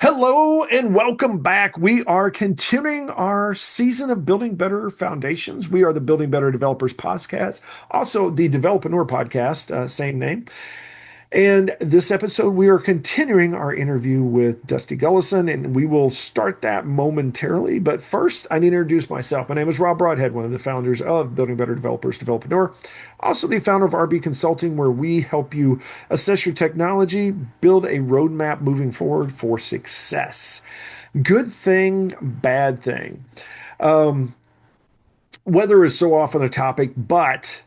Hello and welcome back. We are continuing our season of Building Better Foundations. We are the Building Better Developers podcast, also the Developreneur podcast, same name. And this episode, we are continuing our interview with Dusty Gulleson, and we will start that momentarily. But first, I need to introduce myself. My name is Rob Broadhead, one of the founders of Building Better Developers, Developreneur, also the founder of RB Consulting, where we help you assess your technology, build a roadmap moving forward for success. Good thing, bad thing. Weather is so often a topic, but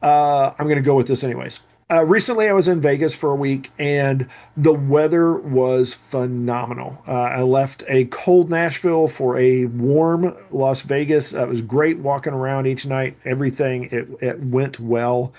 I'm going to go with this anyways. Recently, I was in Vegas for a week, and the weather was phenomenal. I left a cold Nashville for a warm Las Vegas. It was great walking around each night. Everything it went well.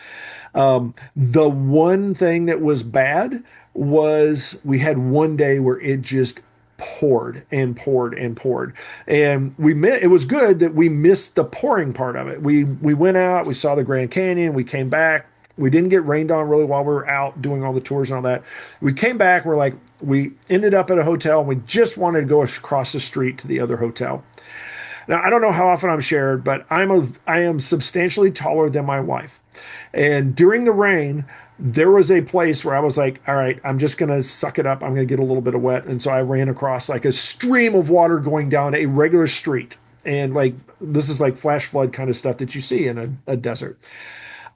The one thing that was bad was we had one day where it just poured and poured and poured, and it was good that we missed the pouring part of it. We went out, we saw the Grand Canyon, we came back. We didn't get rained on really while we were out doing all the tours and all that. We came back, we ended up at a hotel, and we just wanted to go across the street to the other hotel. Now, I don't know how often I'm shared, but I am substantially taller than my wife. And during the rain, there was a place where I was like, all right, I'm just going to suck it up. I'm going to get a little bit of wet. And so I ran across like a stream of water going down a regular street. And like, this is like flash flood kind of stuff that you see in a desert.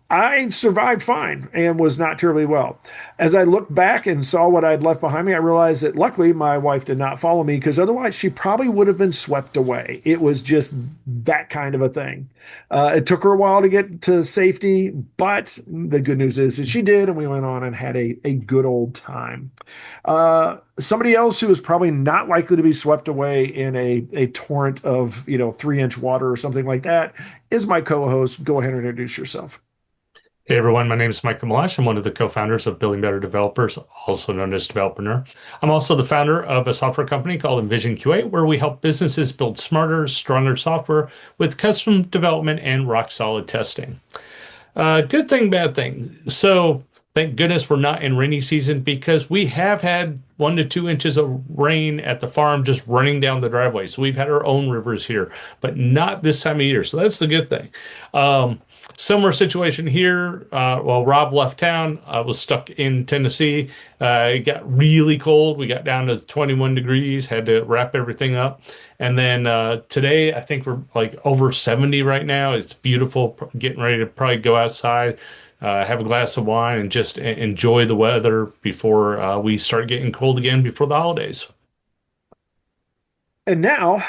I survived fine and was not terribly well. As I looked back and saw what I'd left behind me, I realized that luckily my wife did not follow me, because otherwise she probably would have been swept away. It was just that kind of a thing. It took her a while to get to safety, but the good news is that she did, and we went on and had a good old time. Somebody else who is probably not likely to be swept away in a torrent of 3-inch water or something like that is my co-host. Go ahead and introduce yourself. Hey everyone, my name is Michael Malash. I'm one of the co-founders of Building Better Developers, also known as Developreneur. I'm also the founder of a software company called Envision QA, where we help businesses build smarter, stronger software with custom development and rock-solid testing. Good thing, bad thing. So thank goodness we're not in rainy season, because we have had 1 to 2 inches of rain at the farm just running down the driveway. So we've had our own rivers here, but not this time of year. So that's the good thing. Similar situation here. While Rob left town, I was stuck in Tennessee. It got really cold. We got down to 21 degrees, had to wrap everything up. And then today, I think we're like over 70 right now. It's beautiful, getting ready to probably go outside, have a glass of wine, and just enjoy the weather before we start getting cold again before the holidays. And now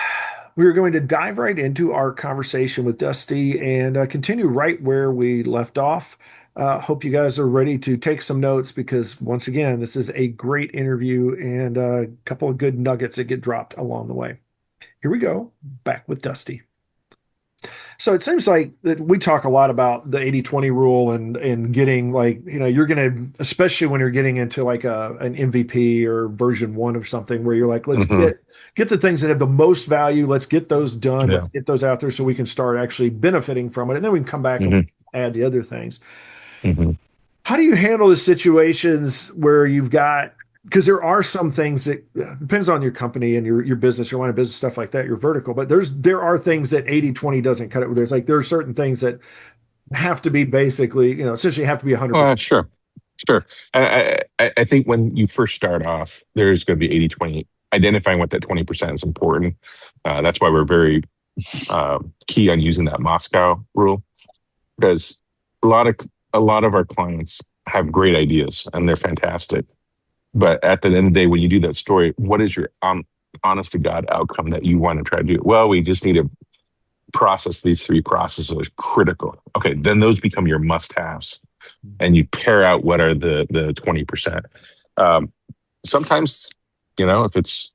we are going to dive right into our conversation with Dusty and continue right where we left off. Hope you guys are ready to take some notes, because once again, this is a great interview and a couple of good nuggets that get dropped along the way. Here we go, back with Dusty. So it seems like that we talk a lot about the 80-20 rule and getting you're going to, especially when you're getting into like an MVP or version 1 of something, where you're like, let's get the things that have the most value. Let's get those done. Yeah. Let's get those out there so we can start actually benefiting from it. And then we can come back and add the other things. How do you handle the situations where you've got, because there are some things that depends on your company and your business, your line of business, stuff like that, your vertical, but there are things that 80-20 doesn't cut it. There are certain things that have to be basically, essentially have to be 100%. Sure. I think when you first start off, there's going to be 80-20. Identifying what that 20% is important. That's why we're very key on using that Moscow rule, because a lot of our clients have great ideas and they're fantastic. But at the end of the day, when you do that story, what is your honest to God outcome that you want to try to do? Well, we just need to process these 3 processes critical. Okay, then those become your must-haves. And you pair out what are the 20%. Sometimes, if it's,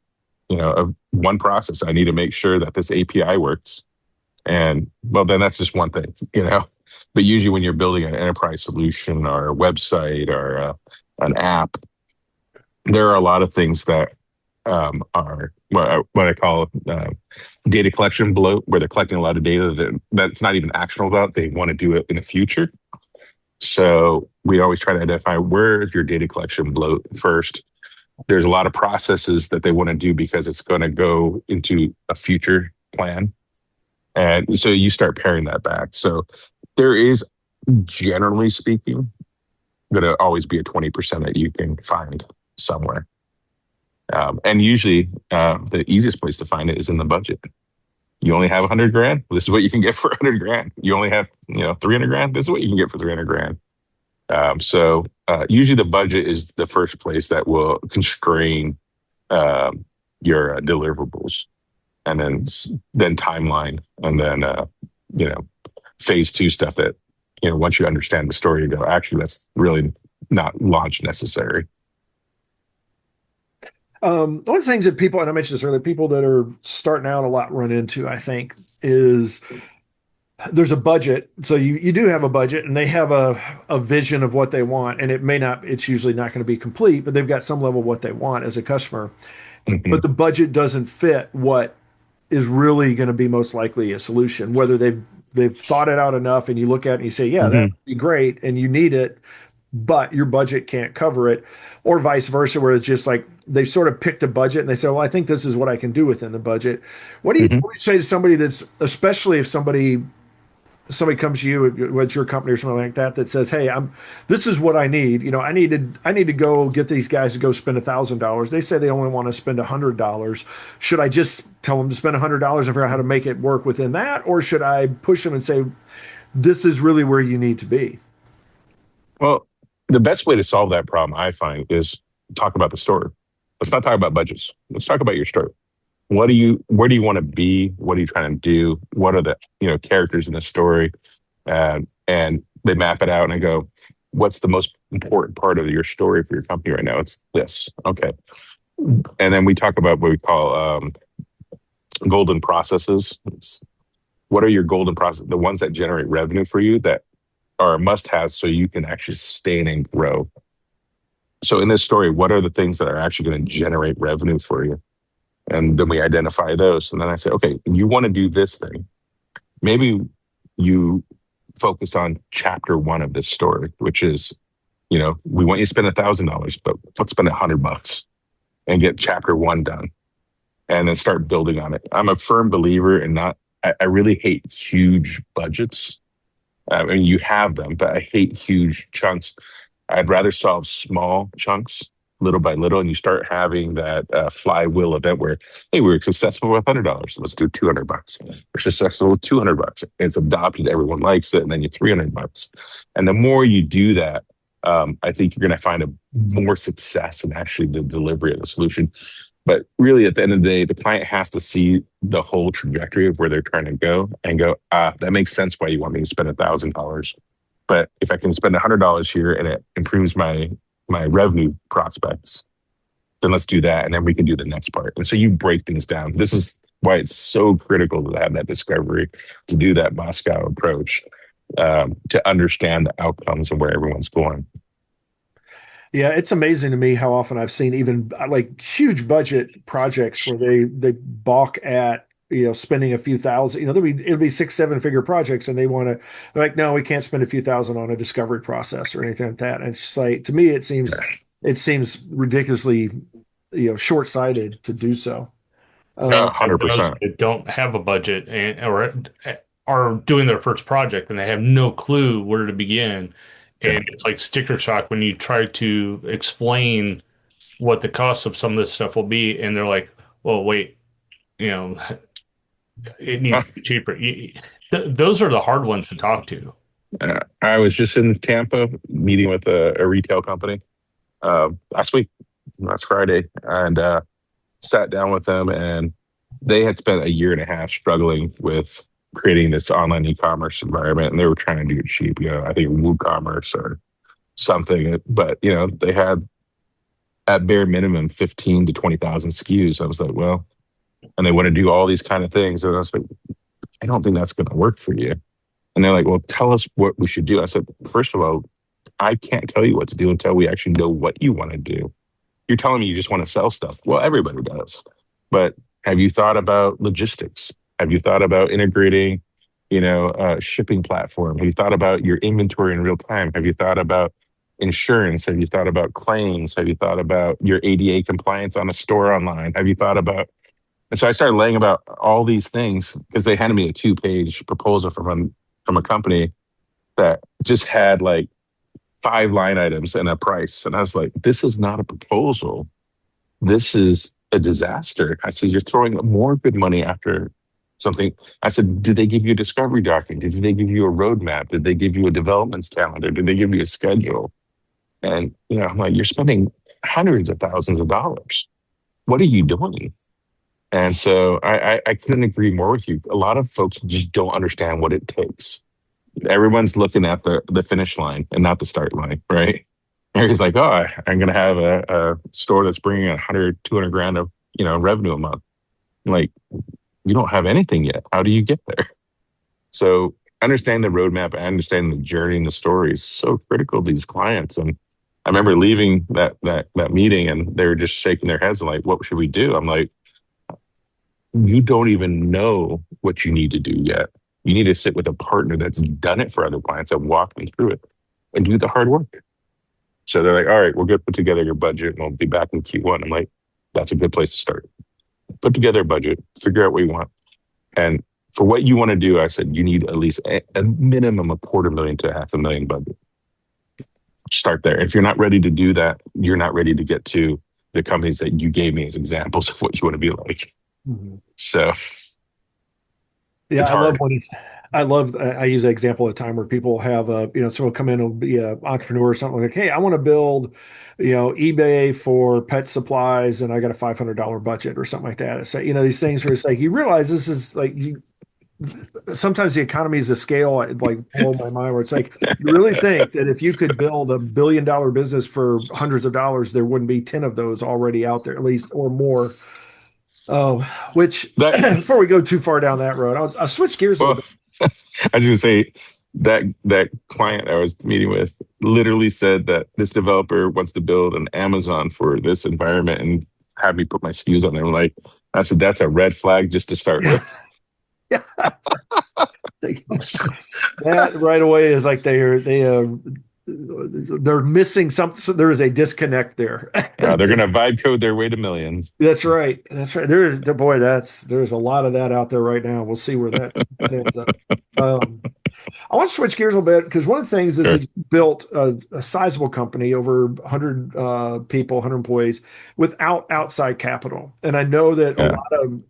one process, I need to make sure that this API works. And well, then that's just one thing, But usually when you're building an enterprise solution or a website or an app, there are a lot of things that are what I call data collection bloat, where they're collecting a lot of data that's not even actionable. They want to do it in the future. So we always try to identify where is your data collection bloat first. There's a lot of processes that they want to do because it's going to go into a future plan. And so you start paring that back. So there is, generally speaking, going to always be a 20% that you can find somewhere. And usually the easiest place to find it is in the budget. You only have 100 grand. This is what you can get for 100 grand. You only have, 300 grand. This is what you can get for 300 grand. So usually the budget is the first place that will constrain your deliverables, and then timeline, and then phase two stuff that once you understand the story, you go, actually that's really not launch necessary. One of the things that people, and I mentioned this earlier, people that are starting out a lot run into, I think, is there's a budget. So you do have a budget, and they have a vision of what they want, and it's usually not going to be complete, but they've got some level of what they want as a customer. Mm-hmm. But the budget doesn't fit what is really going to be most likely a solution, whether they've thought it out enough, and you look at it and you say, yeah, that Mm-hmm. would be great, and you need it, but your budget can't cover it, or vice versa, where it's just like they've sort of picked a budget and they say, well, I think this is what I can do within the budget. Mm-hmm. What do you say to somebody that's, especially if somebody comes to you with your company or something like that, that says, hey, this is what I need. I need to go get these guys to go spend $1,000. They say they only want to spend $100. Should I just tell them to spend $100 and figure out how to make it work within that? Or should I push them and say, this is really where you need to be? Well, the best way to solve that problem, I find, is talk about the story. Let's not talk about budgets. Let's talk about your story. Where do you want to be? What are you trying to do? What are the characters in the story? And they map it out and I go, what's the most important part of your story for your company right now? It's this. Okay. And then we talk about what we call golden processes. What are your golden processes? The ones that generate revenue for you, that are must-haves, so you can actually sustain and grow. So in this story, what are the things that are actually going to generate revenue for you? And then we identify those. And then I say, okay, you want to do this thing. Maybe you focus on chapter one of this story, which is, we want you to spend $1,000, but let's spend $100 and get chapter one done, and then start building on it. I'm a firm believer in I really hate huge budgets. I mean, you have them, but I hate huge chunks. I'd rather solve small chunks little by little, and you start having that flywheel event where, hey, we're successful with $100, so let's do $200. We're successful with $200. It's adopted, everyone likes it, and then you're $300. And the more you do that, I think you're going to find a more success in actually the delivery of the solution. But really, at the end of the day, the client has to see the whole trajectory of where they're trying to go and go, that makes sense why you want me to spend $1,000. But if I can spend $100 here and it improves my revenue prospects, then let's do that. And then we can do the next part. And so you break things down. This is why it's so critical to have that discovery, to do that Moscow approach, to understand the outcomes and where everyone's going. Yeah, it's amazing to me how often I've seen even like huge budget projects where they balk at spending a few thousand. It'll be 6, 7 figure projects, and they're like, no, we can't spend a few thousand on a discovery process or anything like that. And it's just like, to me, it seems ridiculously short sighted to do so. 100%. That don't have a budget or are doing their first project and they have no clue where to begin. And it's like sticker shock when you try to explain what the cost of some of this stuff will be, and they're like, "Well, wait, it needs to be cheaper." Those are the hard ones to talk to. I was just in Tampa meeting with a retail company last Friday, and sat down with them, and they had spent a year and a half struggling with creating this online e-commerce environment, and they were trying to do it cheap. I think WooCommerce or something, but they had at bare minimum 15 to 20,000 SKUs. I was like, well, and they want to do all these kind of things, and I was like, I don't think that's going to work for you. And they're like, well, tell us what we should do. I said, first of all, I can't tell you what to do until we actually know what you want to do. You're telling me you just want to sell stuff. Well, everybody does. But have you thought about logistics? Have you thought about integrating, a shipping platform? Have you thought about your inventory in real time? Have you thought about, insurance? Have you thought about claims? Have you thought about your ADA compliance on a store online? Have you thought about? And so I started laying about all these things because they handed me a 2-page proposal from a company that just had like 5 line items and a price. And I was like, this is not a proposal. This is a disaster. I said, you're throwing more good money after something. I said, did they give you a discovery document? Did they give you a roadmap? Did they give you a development calendar? Did they give you a schedule? And, I'm like, you're spending hundreds of thousands of dollars. What are you doing? And so I couldn't agree more with you. A lot of folks just don't understand what it takes. Everyone's looking at the finish line and not the start line, right? Everybody's like, oh, I'm going to have a store that's bringing 100, 200 grand of, revenue a month. I'm like, you don't have anything yet. How do you get there? So understanding the roadmap, understanding the journey and the story is so critical to these clients. And I remember leaving that meeting and they were just shaking their heads and like, what should we do? I'm like, you don't even know what you need to do yet. You need to sit with a partner that's done it for other clients and walk them through it and do the hard work. So they're like, all right, we're going to put together your budget and we'll be back in Q1. I'm like, that's a good place to start. Put together a budget, figure out what you want. And for what you want to do, I said, you need at least a minimum of $250,000 to $500,000 budget. Start there. If you're not ready to do that, you're not ready to get to the companies that you gave me as examples of what you want to be like. Mm-hmm. So yeah, it's I hard. love when it's, I use an example of time where people have someone come in and be an entrepreneur or something like, hey, I want to build, eBay for pet supplies and I got a $500 budget or something like that. It's like, these things where it's like, you realize this is like, sometimes the economies of scale like blow my mind where it's like, you really think that if you could build $1 billion business for hundreds of dollars, there wouldn't be 10 of those already out there at least or more. Oh, which That before we go too far down that road, I'll switch gears a little well, bit. I was going to say that client I was meeting with literally said that this developer wants to build an Amazon for this environment and have me put my SKUs on there. I'm like, I said, that's a red flag just to start with. Yeah. That right away is like they're missing something. So there is a disconnect there. They're going to vibe code their way to millions. That's right. That's right. There's a lot of that out there right now. We'll see where that ends up. I want to switch gears a little bit because one of the things is Sure. that you built a sizable company, over 100 people, 100 employees, without outside capital. And I know that Yeah.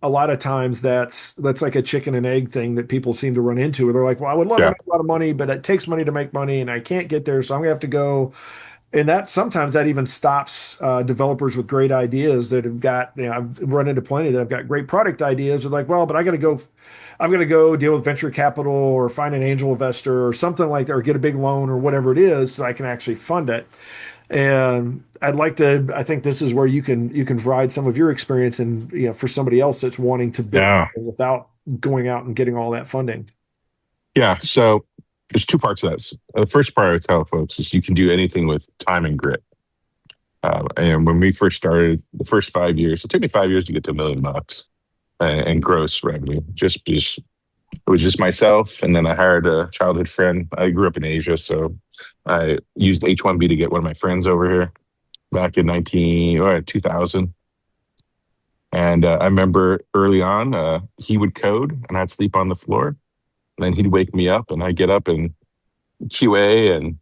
a lot of times that's like a chicken and egg thing that people seem to run into. Where they're like, "Well, I would love to Yeah. make a lot of money, but it takes money to make money, and I can't get there, so I'm gonna have to go." And that sometimes that even stops developers with great ideas that have got, I've run into plenty that have got great product ideas. They're like, well, but I'm going to go deal with venture capital or find an angel investor or something like that, or get a big loan or whatever it is so I can actually fund it. And I think this is where you can provide some of your experience and, for somebody else that's wanting to build Yeah. something without going out and getting all that funding. Yeah. So there's 2 parts of this. The first part I tell folks is you can do anything with time and grit. And when we first started, the first 5 years, it took me 5 years to get to $1 million and gross revenue. It was just myself, and then I hired a childhood friend. I grew up in Asia, so I used H-1B to get one of my friends over here back in 2000. And I remember early on, he would code, and I'd sleep on the floor. And then he'd wake me up, and I'd get up and QA and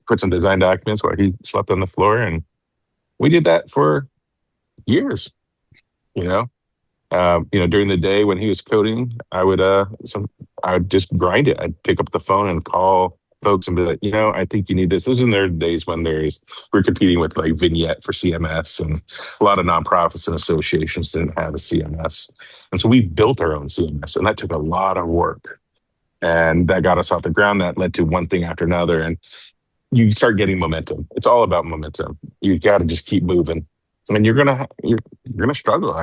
put some design documents while he slept on the floor, and we did that for years. You know, during the day when he was coding, I would just grind it. I'd pick up the phone and call folks and be like, I think you need this. This is in their days when we're competing with like Vignette for CMS, and a lot of nonprofits and associations didn't have a CMS. And so we built our own CMS, and that took a lot of work. And that got us off the ground. That led to one thing after another. And you start getting momentum. It's all about momentum. You got to just keep moving. And you're gonna struggle.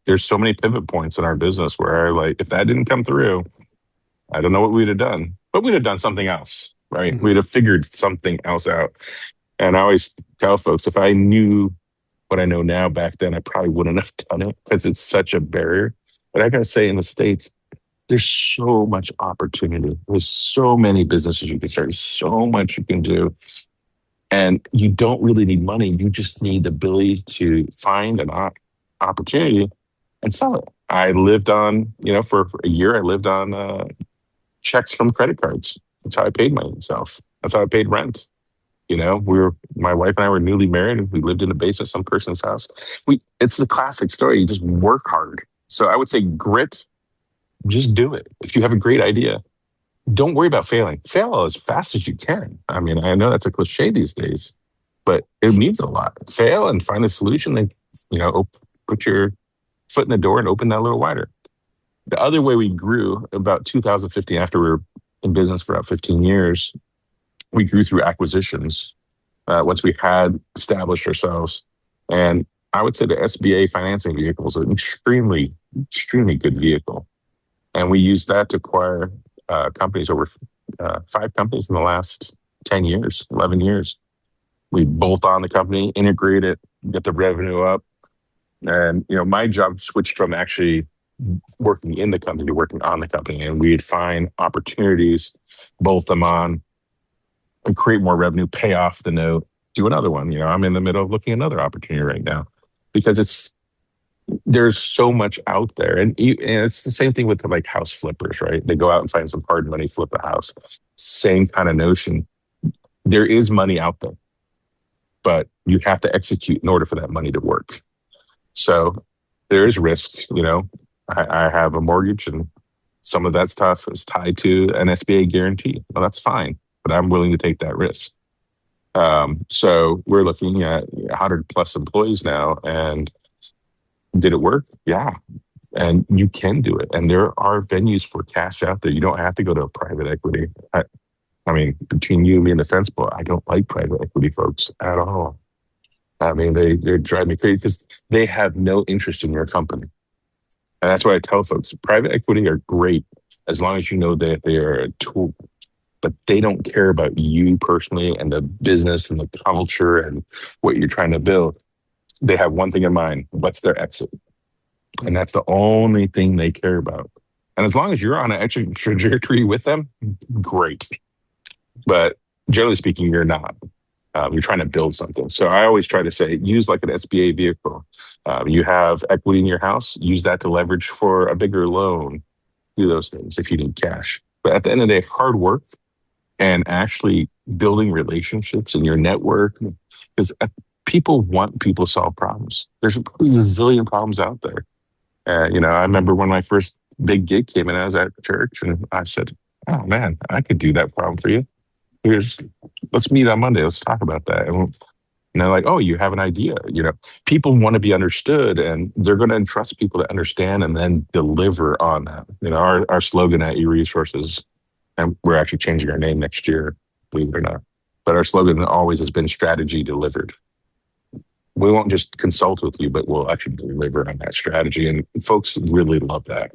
There's so many pivot points in our business where, like, if that didn't come through, I don't know what we'd have done. But we'd have done something else, right? Mhm. We'd have figured something else out. And I always tell folks, if I knew what I know now back then, I probably wouldn't have done it because it's such a barrier. But I gotta say, in the States, there's so much opportunity. There's so many businesses you can start, so much you can do. And you don't really need money. You just need the ability to find an opportunity and sell it. I lived on, for a year, I lived on checks from credit cards. That's how I paid myself. That's how I paid rent. My wife and I were newly married and we lived in the basement of some person's house. It's the classic story. You just work hard. So I would say grit, just do it. If you have a great idea, don't worry about failing. Fail as fast as you can. I mean, I know that's a cliche these days, but it means a lot. Fail and find a solution. Then, put your foot in the door and open that a little wider. The other way we grew about 2015, after we were in business for about 15 years, we grew through acquisitions. Once we had established ourselves, and I would say the SBA financing vehicle is an extremely, extremely good vehicle, and we used that to acquire companies, over 5 companies in the last 10 years, 11 years. We bolt on the company, integrate it, get the revenue up. And, my job switched from actually working in the company to working on the company. And we'd find opportunities, bolt them on, and create more revenue, pay off the note, do another one. I'm in the middle of looking at another opportunity right now because there's so much out there. And it's the same thing with like house flippers, right? They go out and find some hard money, flip a house. Same kind of notion. There is money out there, but you have to execute in order for that money to work. So there is risk. I have a mortgage and some of that stuff is tied to an SBA guarantee. Well, that's fine, but I'm willing to take that risk. So we're looking at 100 plus employees now, and did it work? Yeah. And you can do it. And there are venues for cash out there. You don't have to go to a private equity. I mean, between you and me and the fence boy, I don't like private equity folks at all. I mean, they drive me crazy because they have no interest in your company. And that's why I tell folks, private equity are great as long as you know that they are a tool, but they don't care about you personally and the business and the culture and what you're trying to build. They have one thing in mind: what's their exit? And that's the only thing they care about. And as long as you're on an exit trajectory with them, great. But generally speaking, you're not. You're trying to build something. So I always try to say, use like an SBA vehicle. You have equity in your house, use that to leverage for a bigger loan. Do those things if you need cash. But at the end of the day, hard work and actually building relationships in your network, because people want people to solve problems. There's a zillion problems out there. I remember when my first big gig came in, I was at church and I said, oh man, I could do that problem for you. Let's meet on Monday. Let's talk about that. And they're like, oh, you have an idea. People want to be understood, and they're going to entrust people to understand and then deliver on that. Our slogan at eResources, and we're actually changing our name next year, believe it or not, but our slogan always has been strategy delivered. We won't just consult with you, but we'll actually deliver on that strategy. And folks really love that.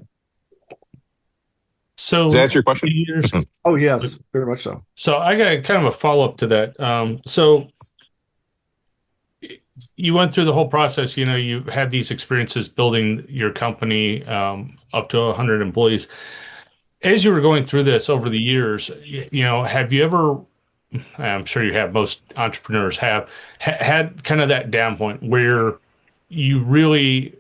So does that answer your question? Oh, yes, very much so. So I got kind of a follow-up to that. So you went through the whole process, you had these experiences building your company up to 100 employees. As you were going through this over the years, have you ever, I'm sure you have, most entrepreneurs have, had kind of that down point where you really,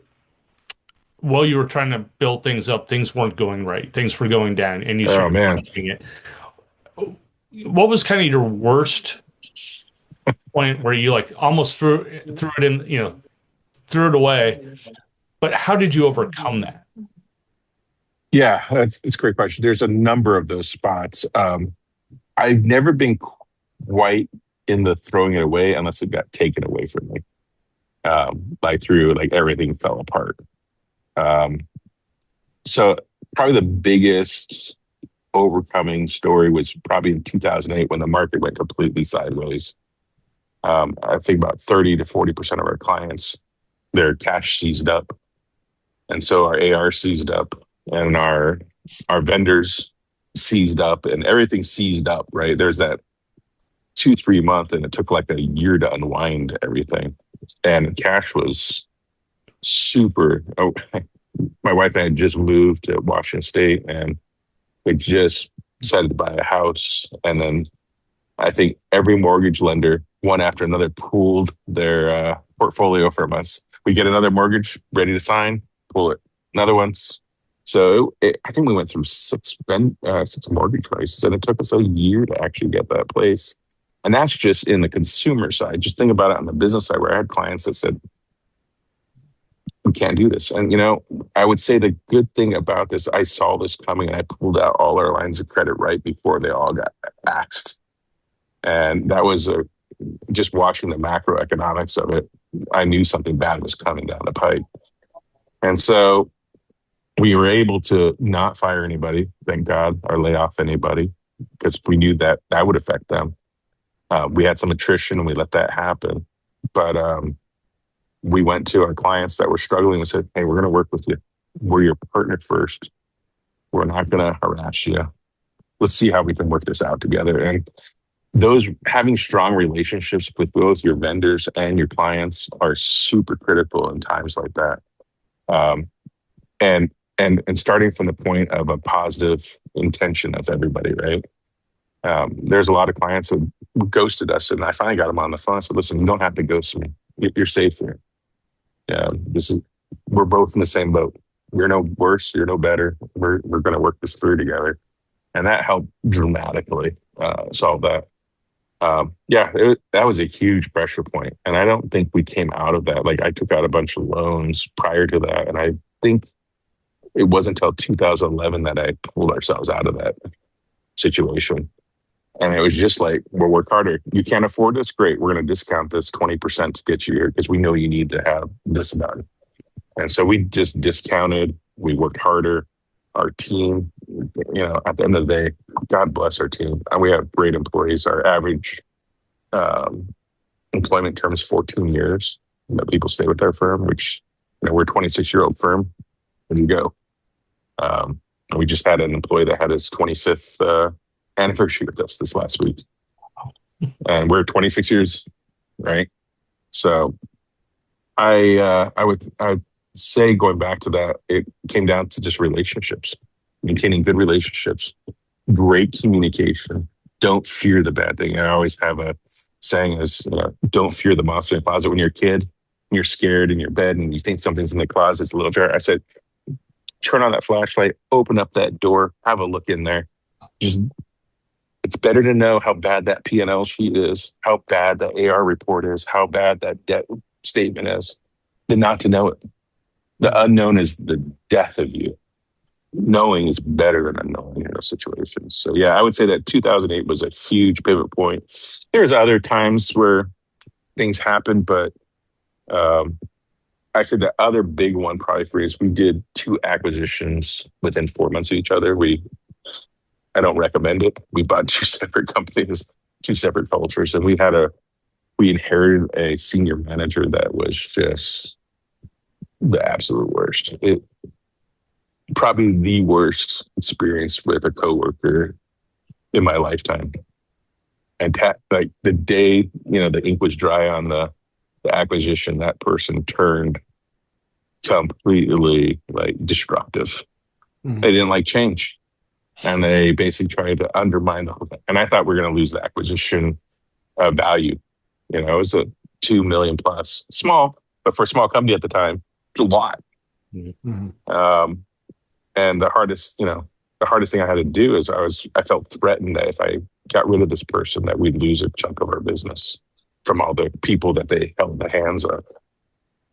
while you were trying to build things up, things weren't going right, things were going down, and you started managing it. What was kind of your worst point where you like almost threw it in, threw it away, but how did you overcome that? Yeah, it's a great question. There's a number of those spots. I've never been quite in the throwing it away unless it got taken away from me. Like everything fell apart. So probably the biggest overcoming story was probably in 2008 when the market went completely sideways. I think about 30 to 40% of our clients, their cash seized up. And so our AR seized up and our vendors seized up and everything seized up, right? There's that 2-3 month and it took like a year to unwind everything. And cash was super. My wife and I had just moved to Washington State and we just decided to buy a house. And then I think every mortgage lender one after another pulled their portfolio from us. We get another mortgage ready to sign, pull it. Another one's. So I think we went through six mortgage prices, and it took us a year to actually get that place. And that's just in the consumer side. Just think about it on the business side, where I had clients that said, we can't do this. And, I would say the good thing about this, I saw this coming and I pulled out all our lines of credit right before they all got axed. And that was just watching the macroeconomics of it. I knew something bad was coming down the pipe. And so we were able to not fire anybody, thank God, or lay off anybody, because we knew that that would affect them. We had some attrition and we let that happen. But we went to our clients that were struggling and said, hey, we're going to work with you. We're your partner first. We're not going to harass you. Let's see how we can work this out together. And those having strong relationships with both your vendors and your clients are super critical in times like that. And starting from the point of a positive intention of everybody, right? There's a lot of clients that ghosted us, and I finally got them on the phone. I said, listen, you don't have to ghost me. You're safe here. Yeah, we're both in the same boat. You're no worse. You're no better. We're going to work this through together. And that helped dramatically solve that. That was a huge pressure point. And I don't think we came out of that. Like, I took out a bunch of loans prior to that. And I think it wasn't until 2011 that I pulled ourselves out of that situation. And it was just like, we'll work harder. You can't afford this? Great. We're going to discount this 20% to get you here because we know you need to have this done. And so we just discounted. We worked harder. Our team, at the end of the day, God bless our team. And we have great employees. Our average employment term is 14 years that people stay with our firm, which, we're a 26-year-old firm. There you go. We just had an employee that had his 25th anniversary with us this last week. And we're 26 years, right? So I would say, going back to that, it came down to just relationships, maintaining good relationships, great communication. Don't fear the bad thing. I always have a saying is, don't fear the monster in the closet. When you're a kid, and you're scared in your bed and you think something's in the closet, it's a little jar. I said, turn on that flashlight, open up that door, have a look in there. It's better to know how bad that P&L sheet is, how bad that AR report is, how bad that debt statement is, than not to know it. The unknown is the death of you. Knowing is better than unknowing in those situations. So yeah, I would say that 2008 was a huge pivot point. There's other times where things happen, but I said the other big one probably for you is we did 2 acquisitions within 4 months of each other. I don't recommend it. We bought 2 separate companies, 2 separate cultures, and we inherited a senior manager that was just the absolute worst. Probably the worst experience with a coworker in my lifetime. And like the day, the ink was dry on the acquisition, that person turned completely like destructive. Mm-hmm. They didn't like change. And they basically tried to undermine the whole thing. And I thought we were going to lose the acquisition value. It was a 2 million plus, small, but for a small company at the time, it's a lot. Mm-hmm. And the hardest thing I had to do is I felt threatened that if I got rid of this person, that we'd lose a chunk of our business from all the people that they held the hands of.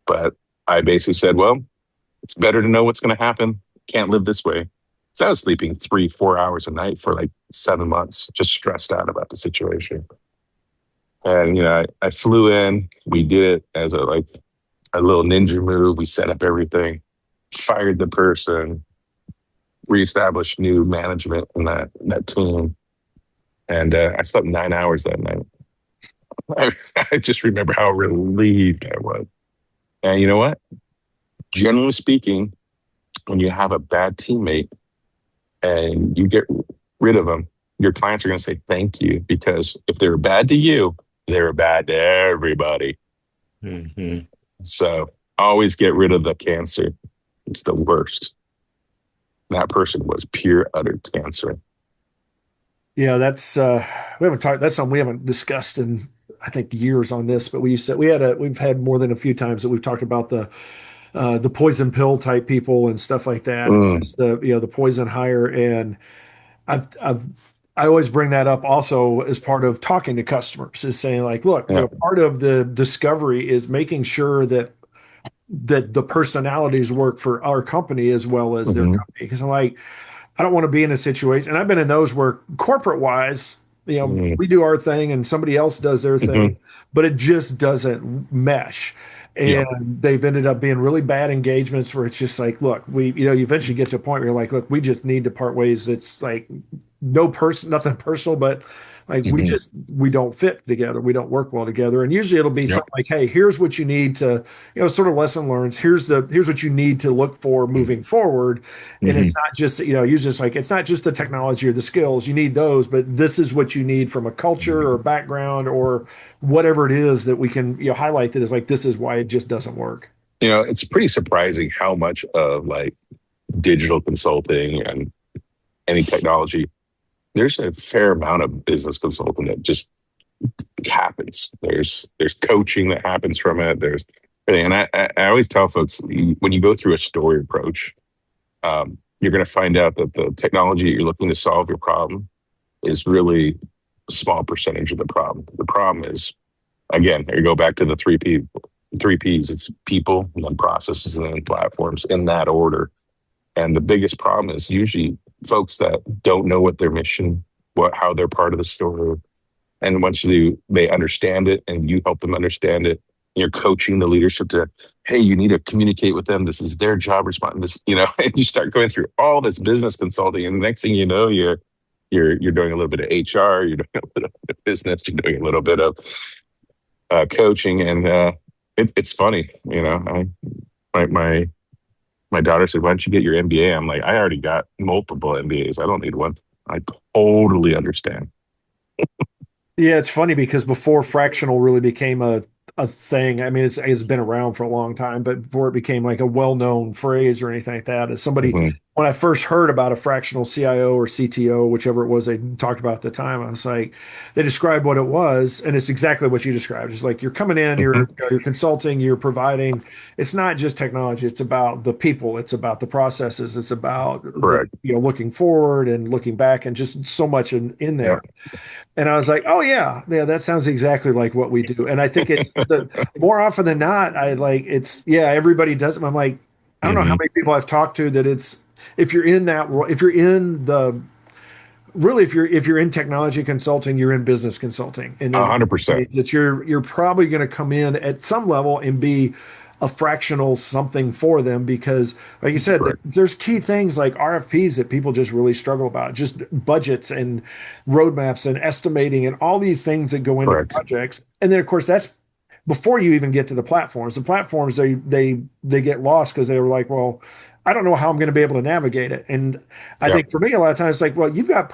But I basically said, well, it's better to know what's going to happen. Can't live this way. So I was sleeping 3-4 hours a night for like 7 months, just stressed out about the situation. And, I flew in, we did it as a little ninja move. We set up everything, fired the person, reestablished new management in that team. And I slept 9 hours that night. I just remember how relieved I was. And you know what? Generally speaking, when you have a bad teammate and you get rid of them, your clients are going to say thank you, because if they were bad to you, they were bad to everybody. Mm-hmm. So always get rid of the cancer. It's the worst. That person was pure, utter cancer. Yeah, that's we haven't talked. That's something we haven't discussed in I think years on this, but we've had more than a few times that we've talked about the poison pill type people and stuff like that, and Mm, just the poison hire. And I've I always bring that up also as part of talking to customers, is saying like, look, yeah. part of the discovery is making sure that the personalities work for our company as well as their Hmm. company. Because I'm like, I don't want to be in a situation, and I've been in those where corporate wise, Hmm. we do our thing and somebody else does their thing, Hmm. but it just doesn't mesh. Yeah. And they've ended up being really bad engagements where it's just like, look, you eventually get to a point where you're like, look, we just need to part ways. It's like nothing personal, but like Hmm. we don't fit together. We don't work well together. And usually it'll be Yep. something like, hey, here's what you need to, sort of lesson learned. Here's what you need to look for moving forward. And Hmm. it's not just, you just like, it's not just the technology or the skills. You need those, but this is what you need from a culture or background or whatever it is that we can, highlight that is like, this is why it just doesn't work. It's pretty surprising how much of like digital consulting and any technology, there's a fair amount of business consulting that just happens. There's coaching that happens from it. And I always tell folks, when you go through a story approach, you're going to find out that the technology that you're looking to solve your problem is really a small percentage of the problem. The problem is, again, you go back to the three P's. It's people, and then processes, and then platforms in that order. And the biggest problem is usually folks that don't know what their mission, how they're part of the story. And once they understand it and you help them understand it, you're coaching the leadership to, hey, you need to communicate with them. This is their job response. And you start going through all this business consulting. And the next thing you know, you're doing a little bit of HR, you're doing a little bit of business, you're doing a little bit of coaching. And it's funny, my daughter said, "Why don't you get your MBA?" I'm like, I already got multiple MBAs. I don't need one. I totally understand. Yeah, it's funny because before fractional really became a thing, I mean, it's been around for a long time, but before it became like a well-known phrase or anything like that, as somebody Hmm. when I first heard about a fractional CIO or CTO, whichever it was they talked about at the time, I was like, they described what it was, and it's exactly what you described. It's like you're coming in, Hmm. you're consulting, you're providing. It's not just technology; it's about the people, it's about the processes, it's about the Correct. looking forward and looking back, and just so much in Yeah. there. And I was like, oh yeah, that sounds exactly like what we do. And I think it's the more often than not, I like it's yeah, everybody does it. I'm like, I don't know how Hmm. many people I've talked to that it's if you're in that world, if you're in the really if you're in technology consulting, you're in business consulting, and then 100%. that you're probably going to come in at some level and be a fractional something for them because, like you said, Correct. there's key things like RFPs that people just really struggle about, just budgets and roadmaps and estimating and all these things that go into Correct. projects, and then of course that's before you even get to the platforms. The platforms they get lost because they were like, well, I don't know how I'm going to be able to navigate it. And I Yep. think for me, a lot of times it's like, well, you've got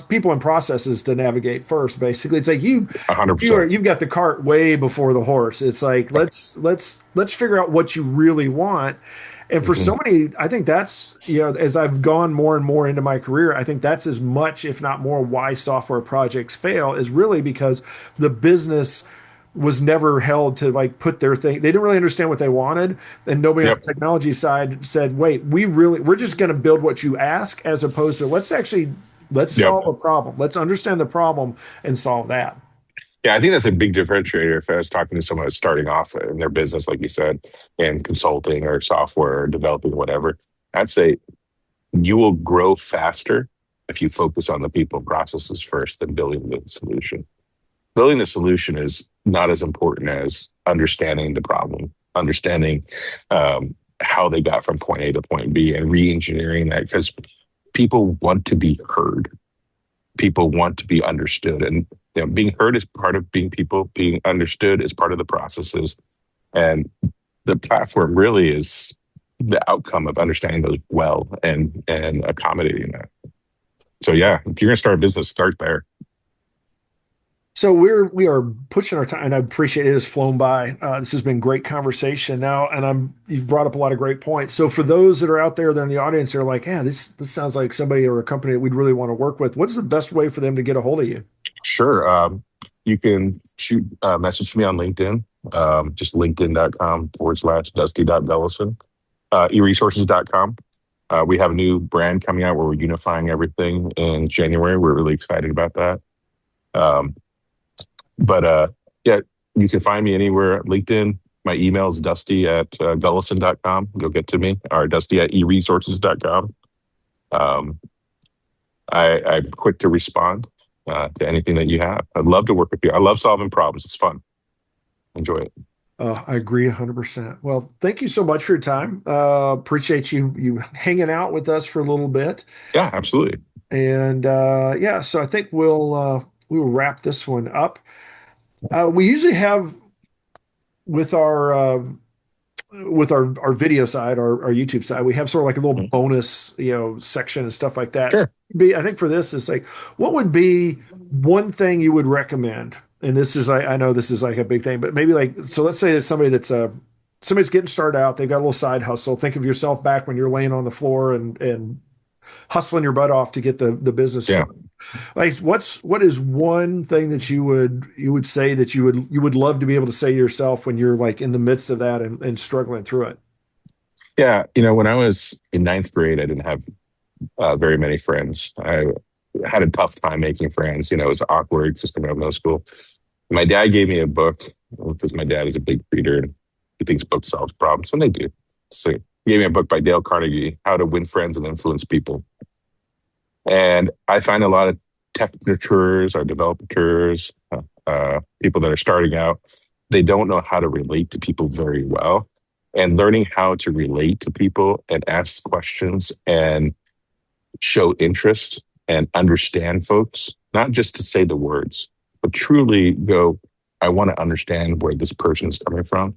people and processes to navigate first. Basically, it's like A hundred percent. you've got the cart way before the horse. It's like let's figure out what you really want. And for Hmm. so many, I think that's as I've gone more and more into my career, I think that's as much, if not more, why software projects fail is really because the business was never held to like put their thing. They didn't really understand what they wanted, and nobody on Yep. the technology side said, "Wait, we're just going to build what you ask," as opposed to let's Yep. solve a problem. Let's understand the problem and solve that. Yeah, I think that's a big differentiator. If I was talking to someone that's starting off in their business, like you said, in consulting or software or developing whatever, I'd say you will grow faster if you focus on the people and processes first than building the solution. Building the solution is not as important as understanding the problem, understanding how they got from point A to point B, and re-engineering that because people want to be heard. People want to be understood, and being heard is part of being people. Being understood is part of the processes, and the platform really is the outcome of understanding those well and accommodating that. So yeah, if you're going to start a business, start there. So we are pushing our time, and I appreciate it has flown by. This has been great conversation now, and you've brought up a lot of great points. So for those that are out there, they're in the audience, they're like, yeah, this sounds like somebody or a company that we'd really want to work with. What's the best way for them to get a hold of you? Sure. you can shoot message me on LinkedIn, just linkedin.com/Dusty.Gulleson, eResources.com. We have a new brand coming out where we're unifying everything in January. We're really excited about that. Um, but yeah, you can find me anywhere at LinkedIn. My email is dusty@Gulleson.com. You'll get to me, or dusty@eResources.com. Um, I'm quick to respond to anything that you have. I'd love to work with you. I love solving problems. It's fun. Enjoy it. I agree 100%. Well, thank you so much for your time. Appreciate you hanging out with us for a little bit. Yeah, absolutely. And yeah, so I think we will wrap this one up. We usually have with our video side, our YouTube side, we have sort of like a little Mhm. bonus, section and stuff like that. So Sure. I think for this, it's like, what would be one thing you would recommend? And this is, I know this is like a big thing, but maybe like, so let's say that somebody's getting started out, they've got a little side hustle. Think of yourself back when you're laying on the floor and hustling your butt off to get the business Yeah. started. Like, what is one thing that you would say that you would love to be able to say to yourself when you're like in the midst of that and struggling through it? Yeah. When I was in ninth grade, I didn't have very many friends. I had a tough time making friends. It was awkward just coming out of middle school. My dad gave me a book because my dad is a big reader and he thinks books solve problems, and they do. So he gave me a book by Dale Carnegie, How to Win Friends and Influence People. And I find a lot of technicians or developers, people that are starting out, they don't know how to relate to people very well. And learning how to relate to people and ask questions and show interest and understand folks, not just to say the words, but truly go, I want to understand where this person is coming from,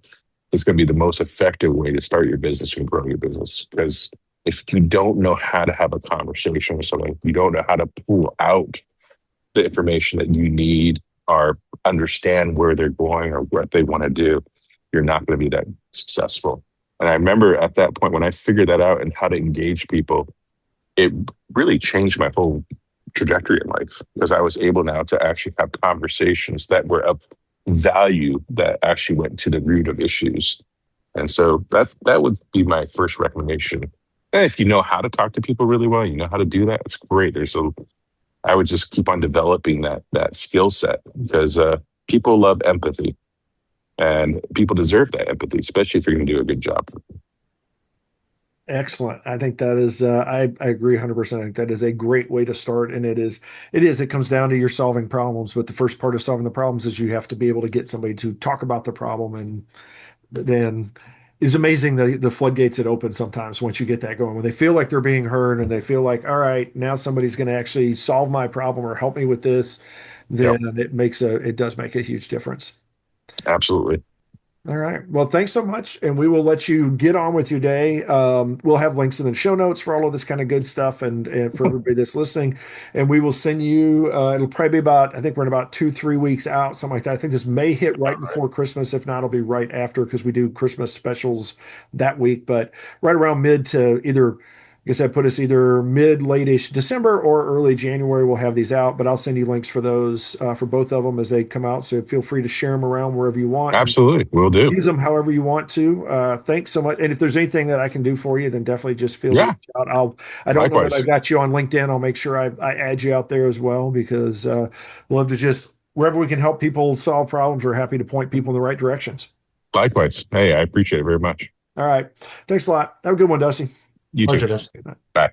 is going to be the most effective way to start your business and grow your business. Because if you don't know how to have a conversation with someone, you don't know how to pull out the information that you need or understand where they're going or what they want to do, you're not going to be that successful. And I remember at that point when I figured that out and how to engage people, it really changed my whole trajectory in life because I was able now to actually have conversations that were of value that actually went to the root of issues. And so that would be my first recommendation. And if you know how to talk to people really well, you know how to do that, it's great. I would just keep on developing that skill set because people love empathy and people deserve that empathy, especially if you're going to do a good job. Excellent. I think that is, I agree 100%. I think that is a great way to start. And it comes down to you're solving problems. But the first part of solving the problems is you have to be able to get somebody to talk about the problem. And then it's amazing the floodgates that open sometimes once you get that going, when they feel like they're being heard and they feel like, all right, now somebody's going to actually solve my problem or help me with this, Yep, then it does make a huge difference. absolutely. All right. Well, thanks so much. And we will let you get on with your day. We'll have links in the show notes for all of this kind of good stuff and for everybody that's listening. And we will send you, it'll probably be about, I think we're in about 2, 3 weeks out, something like that. I think this may hit right before Christmas. If not, it'll be right after because we do Christmas specials that week. But right around mid to either, I guess I put us either mid, late-ish December or early January, we'll have these out. But I'll send you links for those, for both of them as they come out. So feel free to share them around wherever you want. And Absolutely. Will do. use them however you want to. Thanks so much. And if there's anything that I can do for you, then definitely just feel to Yeah, reach out. I don't know that I've likewise. got you on LinkedIn. I'll make sure I add you out there as well because love to just wherever we can help people solve problems, we're happy to point people in the right directions. Likewise. Hey, I appreciate it very much. All right. Thanks a lot. Have a good one, Dusty. You too. Pleasure, Dustin. Bye.